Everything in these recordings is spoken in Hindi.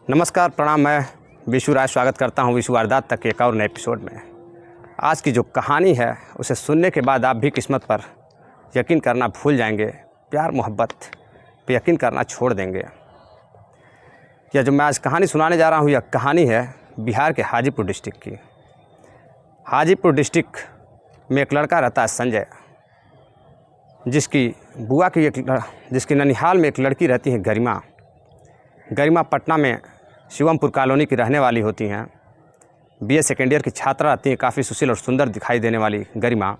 नमस्कार, प्रणाम। मैं विशु राय स्वागत करता हूं विशु वारदात तक के एक और नए एपिसोड में। आज की जो कहानी है उसे सुनने के बाद आप भी किस्मत पर यकीन करना भूल जाएंगे, प्यार मोहब्बत पे यकीन करना छोड़ देंगे। यह जो मैं आज कहानी सुनाने जा रहा हूं, यह कहानी है बिहार के हाजीपुर डिस्ट्रिक्ट की। हाजीपुर डिस्ट्रिक्ट में एक लड़का रहता है संजय, जिसकी ननिहाल में एक लड़की रहती है गरिमा। गरिमा पटना में शिवमपुर कॉलोनी की रहने वाली होती हैं। बीए सेकेंड ईयर की छात्रा रहती हैं, काफ़ी सुशील और सुंदर दिखाई देने वाली गरिमा,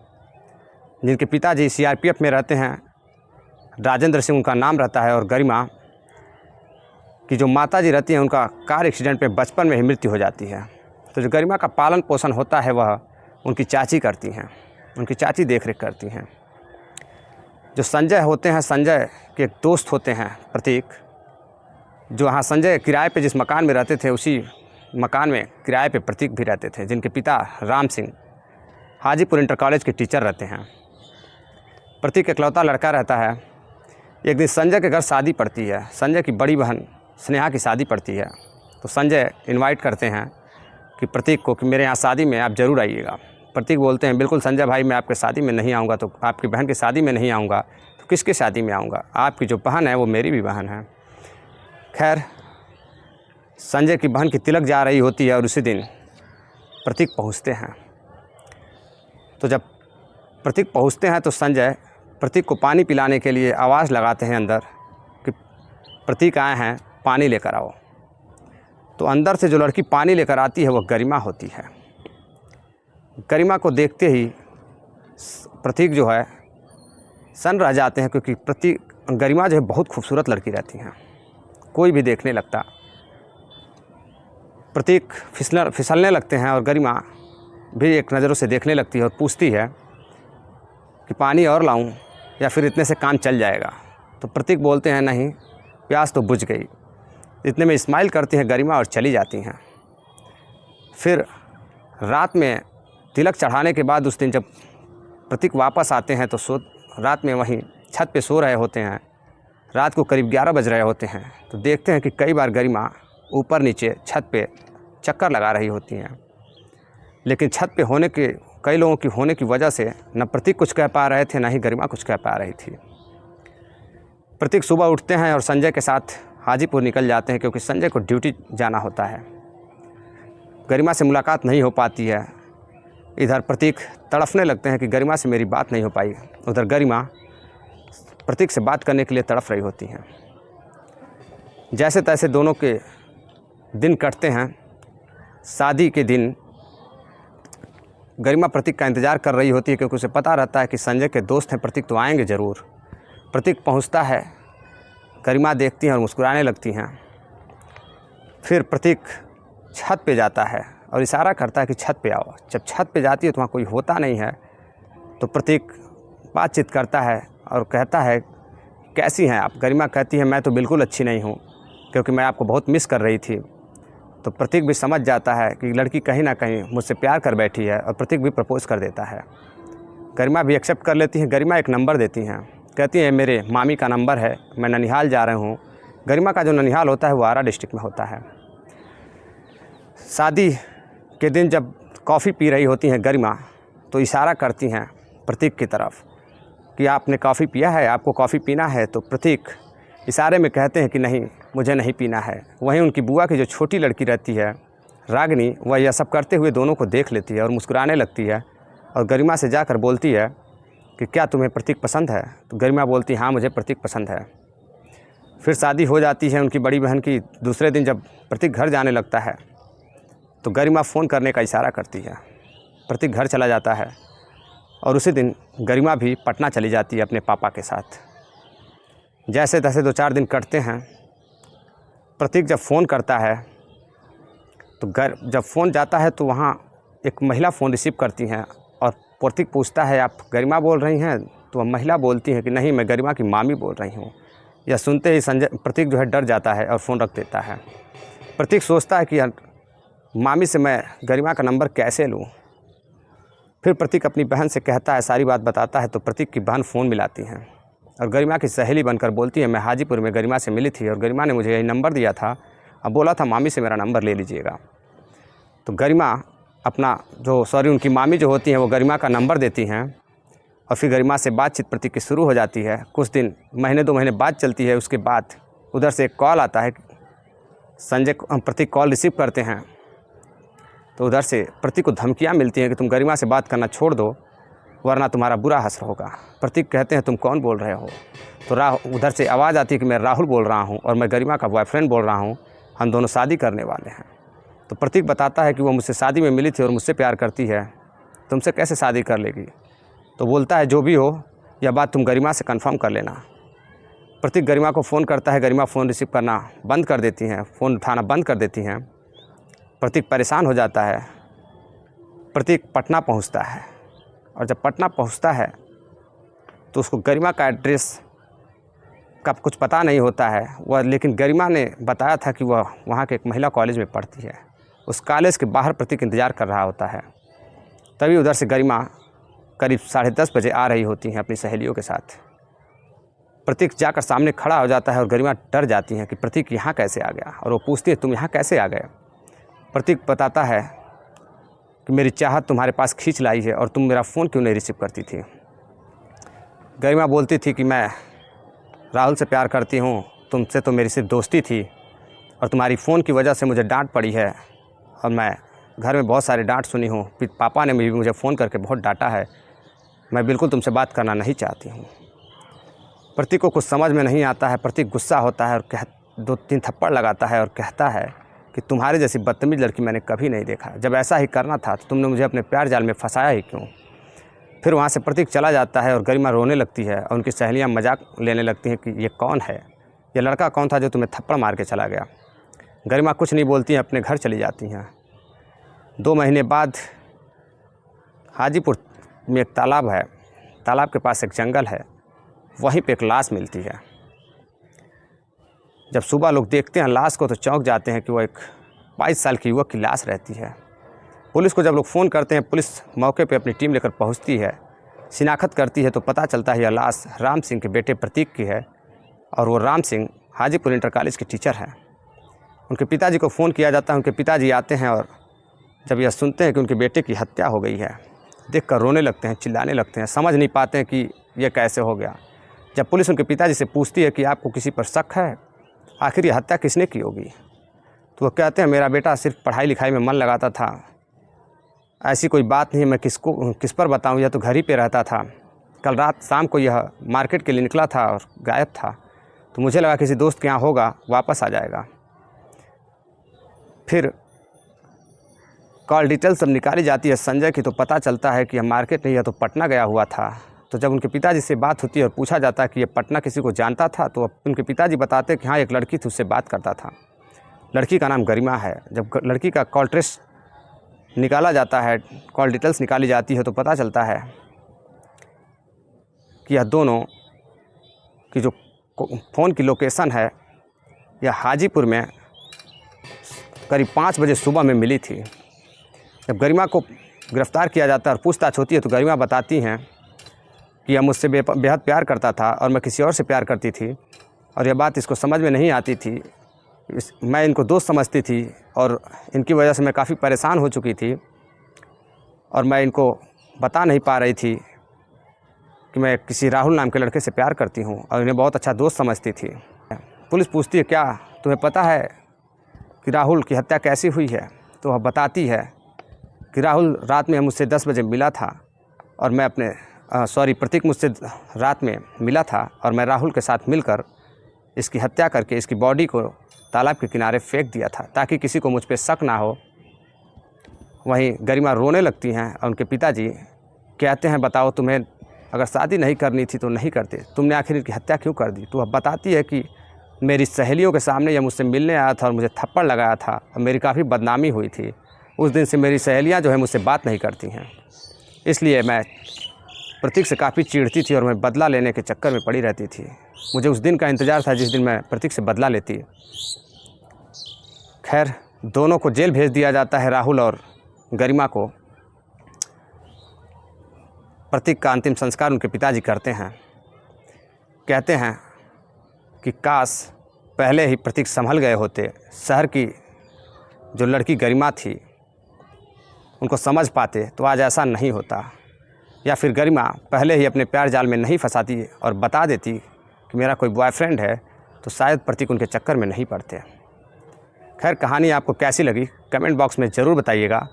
जिनके पिताजी सीआरपीएफ में रहते हैं। राजेंद्र सिंह उनका नाम रहता है। और गरिमा की जो माताजी रहती हैं, उनका कार एक्सीडेंट में बचपन में ही मृत्यु हो जाती है। तो जो गरिमा का पालन पोषण होता है वह उनकी चाची करती हैं, उनकी चाची देख रेख करती हैं। जो संजय होते हैं, संजय के एक दोस्त होते हैं प्रतीक, जो हाँ संजय किराए पे जिस मकान में रहते थे उसी मकान में किराए पे प्रतीक भी रहते थे, जिनके पिता राम सिंह हाजीपुर इंटर कॉलेज के टीचर रहते हैं। प्रतीक इकलौता लड़का रहता है। एक दिन संजय के घर शादी पड़ती है। संजय की बड़ी बहन स्नेहा की शादी पड़ती है। तो संजय इनवाइट करते हैं कि प्रतीक को कि मेरे यहाँ शादी में आप ज़रूर आइएगा। प्रतीक बोलते हैं बिल्कुल संजय भाई, मैं आपके शादी में नहीं आऊँगा तो आपकी बहन की शादी में नहीं आऊँगा तो किसकी शादी में आऊँगा? आपकी जो बहन है वो मेरी भी बहन है। खैर, संजय की बहन की तिलक जा रही होती है और उसी दिन प्रतीक पहुंचते हैं। तो जब प्रतीक पहुंचते हैं तो संजय प्रतीक को पानी पिलाने के लिए आवाज़ लगाते हैं अंदर कि प्रतीक आए हैं, पानी लेकर आओ। तो अंदर से जो लड़की पानी लेकर आती है वह गरिमा होती है। गरिमा को देखते ही प्रतीक जो है सन रह जाते हैं, क्योंकि गरिमा जो है बहुत खूबसूरत लड़की रहती हैं, कोई भी देखने लगता। प्रतीक फिसलने लगते हैं और गरिमा भी एक नज़रों से देखने लगती है और पूछती है कि पानी और लाऊं या फिर इतने से काम चल जाएगा? तो प्रतीक बोलते हैं नहीं, प्यास तो बुझ गई। इतने में स्माइल करती हैं गरिमा और चली जाती हैं। फिर रात में तिलक चढ़ाने के बाद उस दिन जब प्रतीक वापस आते हैं तो रात में वहीं छत पे सो रहे होते हैं। रात को करीब 11 बज रहे होते हैं। तो देखते हैं कि कई बार गरिमा ऊपर नीचे छत पे चक्कर लगा रही होती हैं, लेकिन छत पे कई लोगों की होने की वजह से न प्रतीक कुछ कह पा रहे थे, न ही गरिमा कुछ कह पा रही थी। प्रतीक सुबह उठते हैं और संजय के साथ हाजीपुर निकल जाते हैं, क्योंकि संजय को ड्यूटी जाना होता है। गरिमा से मुलाकात नहीं हो पाती है। इधर प्रतीक तड़फने लगते हैं कि गरिमा से मेरी बात नहीं हो पाई। उधर गरिमा प्रतीक से बात करने के लिए तड़फ रही होती हैं। जैसे तैसे दोनों के दिन कटते हैं। शादी के दिन गरिमा प्रतीक का इंतज़ार कर रही होती है, क्योंकि उसे पता रहता है कि संजय के दोस्त हैं प्रतीक, तो आएंगे ज़रूर। प्रतीक पहुंचता है, गरिमा देखती हैं और मुस्कुराने लगती हैं। फिर प्रतीक छत पे जाता है और इशारा करता है कि छत पे आओ। जब छत पे जाती है तो वहाँ कोई होता नहीं है। तो प्रतीक बातचीत करता है और कहता है कैसी हैं आप? गरिमा कहती है मैं तो बिल्कुल अच्छी नहीं हूँ, क्योंकि मैं आपको बहुत मिस कर रही थी। तो प्रतीक भी समझ जाता है कि लड़की कहीं ना कहीं मुझसे प्यार कर बैठी है और प्रतीक भी प्रपोज़ कर देता है। गरिमा भी एक्सेप्ट कर लेती है। गरिमा एक नंबर देती हैं, कहती है मेरे मामी का नंबर है, मैं ननिहाल जा रही हूँ। गरिमा का जो ननिहाल होता है वो आरा डिस्ट्रिक्ट में होता है। शादी के दिन जब कॉफ़ी पी रही होती हैं गरिमा, तो इशारा करती हैं प्रतीक की तरफ कि आपने कॉफ़ी पिया है, आपको कॉफ़ी पीना है? तो प्रतीक इशारे में कहते हैं कि नहीं, मुझे नहीं पीना है। वहीं उनकी बुआ की जो छोटी लड़की रहती है रागिनी, वह यह सब करते हुए दोनों को देख लेती है और मुस्कुराने लगती है और गरिमा से जाकर बोलती है कि क्या तुम्हें प्रतीक पसंद है? तो गरिमा बोलती है हाँ, मुझे प्रतीक पसंद है। फिर शादी हो जाती है उनकी बड़ी बहन की। दूसरे दिन जब प्रतीक घर जाने लगता है तो गरिमा फ़ोन करने का इशारा करती है। प्रतीक घर चला जाता है और उसी दिन गरिमा भी पटना चली जाती है अपने पापा के साथ। जैसे तैसे 2-4 दिन कटते हैं। प्रतीक जब फ़ोन करता है तो जब फ़ोन जाता है तो वहाँ एक महिला फ़ोन रिसीव करती हैं और प्रतीक पूछता है आप गरिमा बोल रही हैं? तो वह महिला बोलती है कि नहीं, मैं गरिमा की मामी बोल रही हूँ। यह सुनते ही प्रतीक जो है डर जाता है और फ़ोन रख देता है। प्रतीक सोचता है कि मामी से मैं गरिमा का नंबर कैसे लूँ। फिर प्रतीक अपनी बहन से कहता है, सारी बात बताता है। तो प्रतीक की बहन फ़ोन मिलाती हैं और गरिमा की सहेली बनकर बोलती है मैं हाजीपुर में गरिमा से मिली थी और गरिमा ने मुझे यही नंबर दिया था अब बोला था मामी से मेरा नंबर ले लीजिएगा। तो गरिमा उनकी मामी जो होती हैं वो गरिमा का नंबर देती हैं और फिर गरिमा से बातचीत प्रतीक की शुरू हो जाती है। कुछ दिन, महीने 2 महीने बात चलती है। उसके बाद उधर से एक कॉल आता है। प्रतीक कॉल रिसीव करते हैं तो उधर से प्रतीक को धमकियाँ मिलती हैं कि तुम गरिमा से बात करना छोड़ दो वरना तुम्हारा बुरा असर होगा। प्रतीक कहते हैं तुम कौन बोल रहे हो? तो उधर से आवाज़ आती है कि मैं राहुल बोल रहा हूँ और मैं गरिमा का बॉयफ्रेंड बोल रहा हूँ, हम दोनों शादी करने वाले हैं। तो प्रतीक बताता है कि वो मुझसे शादी में मिली थी और मुझसे प्यार करती है, तुमसे कैसे शादी कर लेगी? तो बोलता है जो भी हो यह बात तुम गरिमा से कंफर्म कर लेना। प्रतीक गरिमा को फ़ोन करता है, गरिमा फ़ोन रिसीव करना बंद कर देती हैं, फ़ोन उठाना बंद कर देती हैं। प्रतीक परेशान हो जाता है। प्रतीक पटना पहुंचता है और जब पटना पहुंचता है तो उसको गरिमा का एड्रेस का कुछ पता नहीं होता है वह, लेकिन गरिमा ने बताया था कि वह वहाँ के एक महिला कॉलेज में पढ़ती है। उस कॉलेज के बाहर प्रतीक इंतज़ार कर रहा होता है। तभी उधर से गरिमा करीब 10:30 बजे आ रही होती हैं अपनी सहेलियों के साथ। प्रतीक जाकर सामने खड़ा हो जाता है और गरिमा डर जाती हैं कि प्रतीक यहाँ कैसे आ गया, और वो पूछती है तुम यहाँ कैसे आ गए? प्रतीक बताता है कि मेरी चाहत तुम्हारे पास खींच लाई है और तुम मेरा फ़ोन क्यों नहीं रिसीव करती थी। गरिमा बोलती थी कि मैं राहुल से प्यार करती हूँ, तुमसे तो मेरी सिर्फ दोस्ती थी और तुम्हारी फ़ोन की वजह से मुझे डांट पड़ी है और मैं घर में बहुत सारे डांट सुनी हूँ। पापा ने भी मुझे फ़ोन करके बहुत डांटा है, मैं बिल्कुल तुमसे बात करना नहीं चाहती हूँ। प्रतीक को कुछ समझ में नहीं आता है। प्रतीक गुस्सा होता है और 2-3 थप्पड़ लगाता है और कहता है कि तुम्हारे जैसी बदतमीज़ लड़की मैंने कभी नहीं देखा। जब ऐसा ही करना था तो तुमने मुझे अपने प्यार जाल में फंसाया ही क्यों? फिर वहाँ से प्रतीक चला जाता है और गरिमा रोने लगती है और उनकी सहेलियाँ मजाक लेने लगती हैं कि ये कौन है, ये लड़का कौन था जो तुम्हें थप्पड़ मार के चला गया? गरिमा कुछ नहीं बोलती हैं, अपने घर चली जाती हैं। 2 महीने बाद हाजीपुर में एक तालाब है, तालाब के पास एक जंगल है, वहीं पे एक लाश मिलती है। जब सुबह लोग देखते हैं लाश को तो चौंक जाते हैं कि वो एक 22 साल की युवक की लाश रहती है। पुलिस को जब लोग फ़ोन करते हैं, पुलिस मौके पे अपनी टीम लेकर पहुंचती है, शिनाख्त करती है तो पता चलता है यह लाश राम सिंह के बेटे प्रतीक की है और वो राम सिंह हाजीपुर इंटर कॉलेज के टीचर हैं। उनके पिताजी को फ़ोन किया जाता है, उनके पिताजी आते हैं और जब यह सुनते हैं कि उनके बेटे की हत्या हो गई है, देखकर रोने लगते हैं, चिल्लाने लगते हैं, समझ नहीं पाते हैं कि यह कैसे हो गया। जब पुलिस उनके पिताजी से पूछती है कि आपको किसी पर शक है, आखिर ये हत्या किसने की होगी, तो वो कहते हैं मेरा बेटा सिर्फ पढ़ाई लिखाई में मन लगाता था, ऐसी कोई बात नहीं, मैं किस पर बताऊं, यह तो घर ही पे रहता था। कल रात शाम को यह मार्केट के लिए निकला था और गायब था, तो मुझे लगा किसी दोस्त के यहाँ होगा, वापस आ जाएगा। फिर कॉल डिटेल सब निकाली जाती है संजय की, तो पता चलता है कि यह मार्केट नहीं है तो पटना गया हुआ था। तो जब उनके पिताजी से बात होती है और पूछा जाता है कि ये पटना किसी को जानता था, तो उनके पिताजी बताते हैं कि हाँ एक लड़की थी, उससे बात करता था, लड़की का नाम गरिमा है। जब लड़की का कॉल ट्रेस निकाला जाता है, कॉल डिटेल्स निकाली जाती है, तो पता चलता है कि यह दोनों की जो फ़ोन की लोकेशन है यह हाजीपुर में करीब 5 बजे सुबह में मिली थी। जब गरिमा को गिरफ़्तार किया जाता है और पूछताछ होती है तो गरिमा बताती हैं कि यह मुझसे बेहद प्यार करता था और मैं किसी और से प्यार करती थी और यह बात इसको समझ में नहीं आती थी। मैं इनको दोस्त समझती थी और इनकी वजह से मैं काफ़ी परेशान हो चुकी थी और मैं इनको बता नहीं पा रही थी कि मैं किसी राहुल नाम के लड़के से प्यार करती हूँ और इन्हें बहुत अच्छा दोस्त समझती थी। पुलिस पूछती है क्या तुम्हें पता है कि राहुल की हत्या कैसी हुई है? तो वह बताती है कि राहुल रात में मुझसे 10 बजे मिला था और मैं प्रतीक मुझसे रात में मिला था और मैं राहुल के साथ मिलकर इसकी हत्या करके इसकी बॉडी को तालाब के किनारे फेंक दिया था ताकि किसी को मुझ पे शक ना हो। वहीं गरिमा रोने लगती हैं और उनके पिताजी कहते हैं बताओ तुम्हें अगर शादी नहीं करनी थी तो नहीं करते, तुमने आखिर इनकी हत्या क्यों कर दी? तो वह बताती है कि मेरी सहेलियों के सामने यह मुझसे मिलने आया था और मुझे थप्पड़ लगाया था और मेरी काफ़ी बदनामी हुई थी। उस दिन से मेरी सहेलियाँ जो है मुझसे बात नहीं करती हैं, इसलिए मैं प्रतीक से काफ़ी चिढ़ती थी और मैं बदला लेने के चक्कर में पड़ी रहती थी। मुझे उस दिन का इंतज़ार था जिस दिन मैं प्रतीक से बदला लेती। खैर दोनों को जेल भेज दिया जाता है, राहुल और गरिमा को। प्रतीक का अंतिम संस्कार उनके पिताजी करते हैं। कहते हैं कि काश पहले ही प्रतीक संभल गए होते, शहर की जो लड़की गरिमा थी उनको समझ पाते, तो आज ऐसा नहीं होता। या फिर गरिमा पहले ही अपने प्यार जाल में नहीं फंसाती और बता देती कि मेरा कोई बॉयफ्रेंड है, तो शायद प्रतीक उनके चक्कर में नहीं पड़ते। खैर, कहानी आपको कैसी लगी कमेंट बॉक्स में ज़रूर बताइएगा,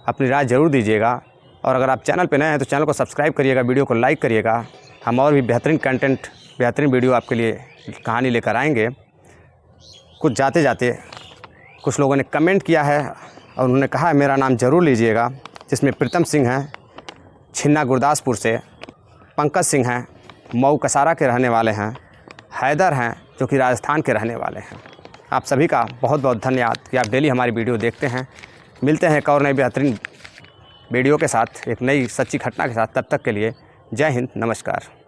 अपनी राय ज़रूर दीजिएगा। और अगर आप चैनल पर नए हैं तो चैनल को सब्सक्राइब करिएगा, वीडियो को लाइक करिएगा। हम और भी बेहतरीन कंटेंट, बेहतरीन वीडियो आपके लिए कहानी लेकर आएंगे। कुछ जाते जाते कुछ लोगों ने कमेंट किया है और उन्होंने कहा है मेरा नाम ज़रूर लीजिएगा, जिसमें प्रीतम सिंह हैं छिन्ना गुरदासपुर से, पंकज सिंह हैं मऊ कसारा के रहने वाले हैं, हैदर हैं जो कि राजस्थान के रहने वाले हैं। आप सभी का बहुत बहुत धन्यवाद कि आप डेली हमारी वीडियो देखते हैं। मिलते हैं एक और नई बेहतरीन वीडियो के साथ, एक नई सच्ची घटना के साथ। तब तक के लिए जय हिंद, नमस्कार।